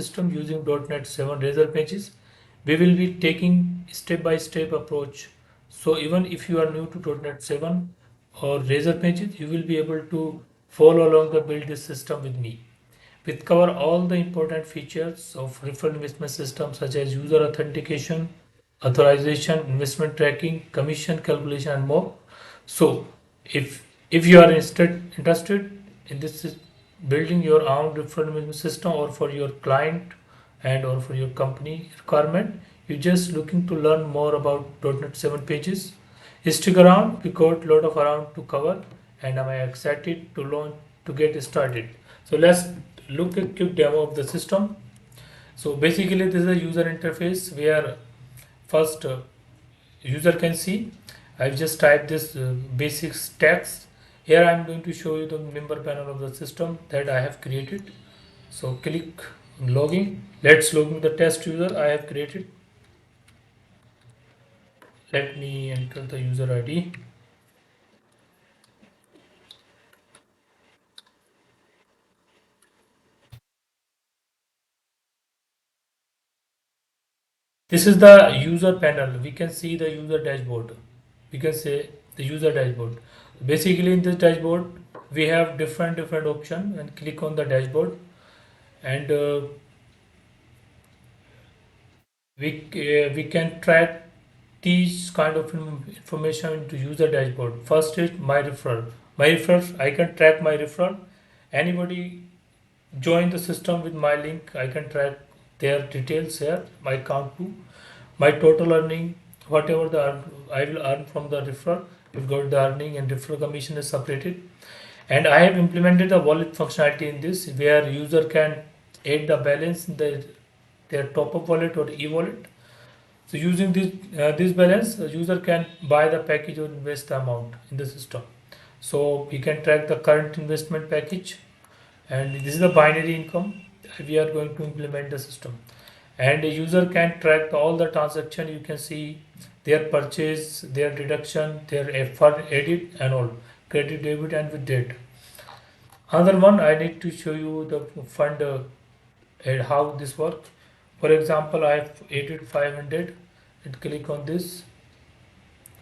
system using .NET 7 Razor Pages. We will be taking step-by-step approach. So even if you are new to .NET 7 or Razor Pages, you will be able to follow along the build this system with me. We cover all the important features of referral investment system such as user authentication, authorization, investment tracking, commission calculation, and more. So, if you are interested in this building your own referral management system or for your client and or for your company requirement, you're just looking to learn more about .NET 7 pages. Stick around, we got a lot of around to cover, and I'm excited to launch to get started. So let's look at quick demo of the system. So basically, this is a user interface where first user can see. I've just typed this basics text. Here I'm going to show you the member panel of the system that I have created. So click login. Let's log in the test user I have created. Let me enter the user ID. This is the user panel. We can see the user dashboard. We can say the user dashboard. Basically, in this dashboard, we have different option and click on the dashboard, and we can track these kind of information into user dashboard. First is my referral. My referrals, I can track my referral. Anybody join the system with my link, I can track their details here, my count to my total earning, whatever I will earn from the referral. You've got the earning and referral commission is separated. And I have implemented a wallet functionality in this where user can add the balance in their top-up wallet or e-wallet. So using this balance, the user can buy the package or invest the amount in the system. So we can track the current investment package, and this is the binary income we are going to implement the system. And the user can track all the transaction. You can see their purchase, their deduction, their effort, edit, and all credit, debit, and with date. Another one I need to show you the fund and how this works. For example, I have added 500 and click on this.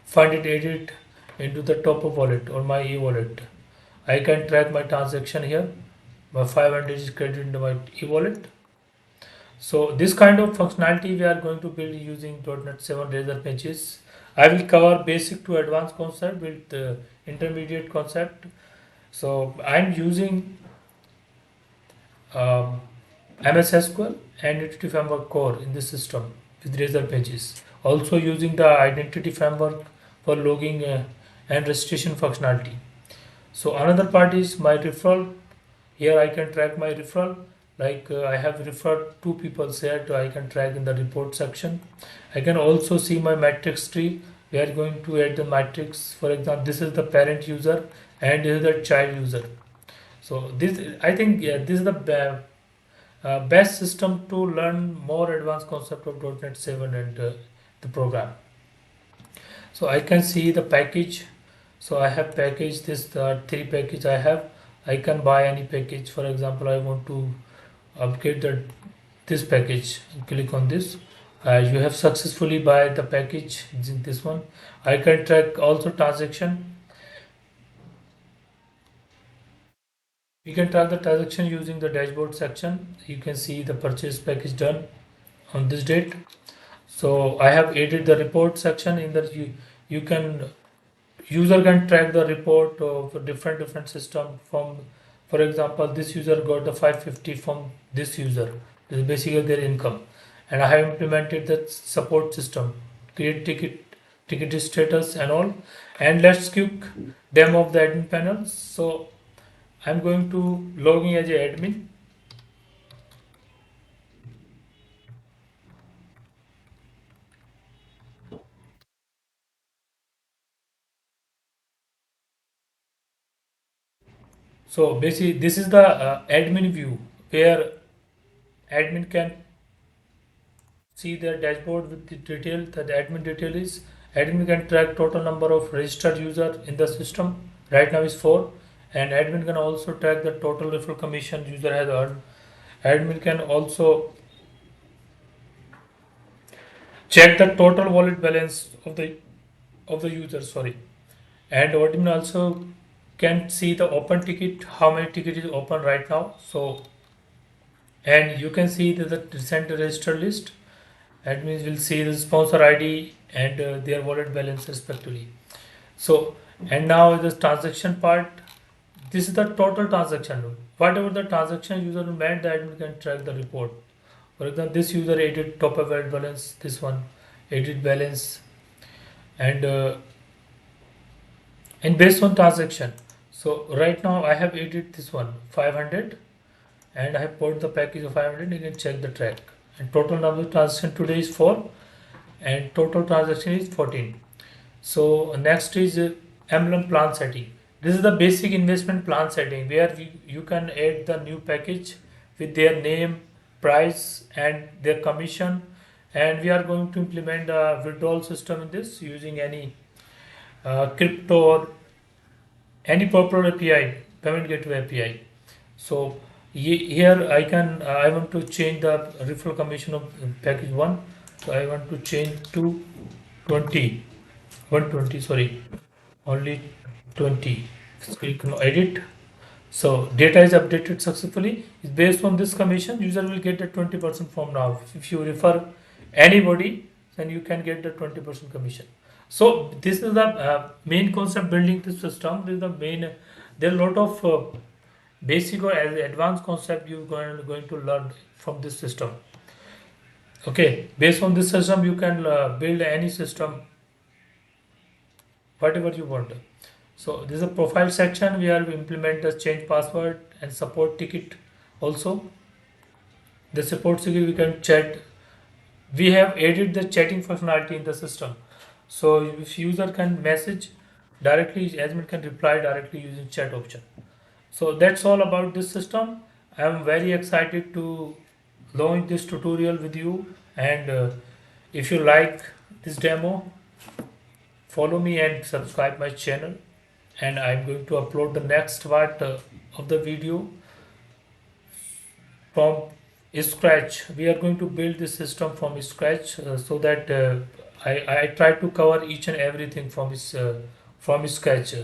Fund it added into the top of wallet or my e-wallet. I can track my transaction here. My 500 is credited into my e-wallet. So this kind of functionality we are going to build using .NET 7 Razor Pages. I will cover basic to advanced concept with intermediate concept. So I'm using um, MS SQL and Identity Framework core in this system with Razor Pages. Also using the Identity Framework for logging and registration functionality. So another part is my referral. Here I can track my referral. Like I have referred two people here, so I can track in the report section. I can also see my matrix tree. We are going to add the matrix. For example, this is the parent user and this is the child user. So this, I think, yeah, this is the best system to learn more advanced concept of .NET 7 and the program. So I can see the package. So I have package this three package I have. I can buy any package. For example, I want to upgrade this package. Click on this. You have successfully buy the package. This one. I can track also transaction. We can track the transaction using the dashboard section. You can see the purchase package done on this date. So I have added the report section in that you can user can track the report of different system from, for example, this user got the 550 from this user. This is basically their income, and I have implemented the support system, create ticket status and all. And let's quick demo of the admin panel. So I'm going to log in as a admin. So basically this is the admin view where admin can see their dashboard with the detail. The admin detail is admin can track total number of registered user in the system. Right now is 4, and admin can also track the total referral commission user has earned. Admin can also check the total wallet balance of the user. Sorry, and admin also can see the open ticket, how many ticket is open right now. So, and you can see the recent register list. Admins will see the sponsor ID and their wallet balance respectively. So, and now the transaction part. This is the total transaction rule. Whatever the transaction user made, the admin can track the report. For example, this user edit top up wallet balance, this one edit balance, and based on transaction. So right now I have edited this one 500, and I have put the package of 500. You can check the track. And total number of transaction today is 4, and total transaction is 14. So next is emblem plan setting. This is the basic investment plan setting where you can add the new package with their name, price, and their commission. And we are going to implement a withdrawal system in this using any crypto or any popular API, payment gateway API. So here I want to change the referral commission of package one. So I want to change to 20, 120. Sorry, only 20. Click on edit. So data is updated successfully. Based on this commission, user will get the 20% from now. If you refer anybody, then you can get the 20% commission. So this is the main concept building this system. This is the main. There are a lot of basic or advanced concept you're going to learn from this system. Okay, based on this system, you can build any system, whatever you want. So this is a profile section where we implement the change password and support ticket. Also, the support ticket we can chat. We have added the chatting functionality in the system. So if user can message directly, admin can reply directly using chat option. So that's all about this system. I am very excited to launch this tutorial with you. And if you like this demo, follow me and subscribe my channel. And I'm going to upload the next part of the video from scratch. We are going to build this system from scratch so that I try to cover each and everything from scratch.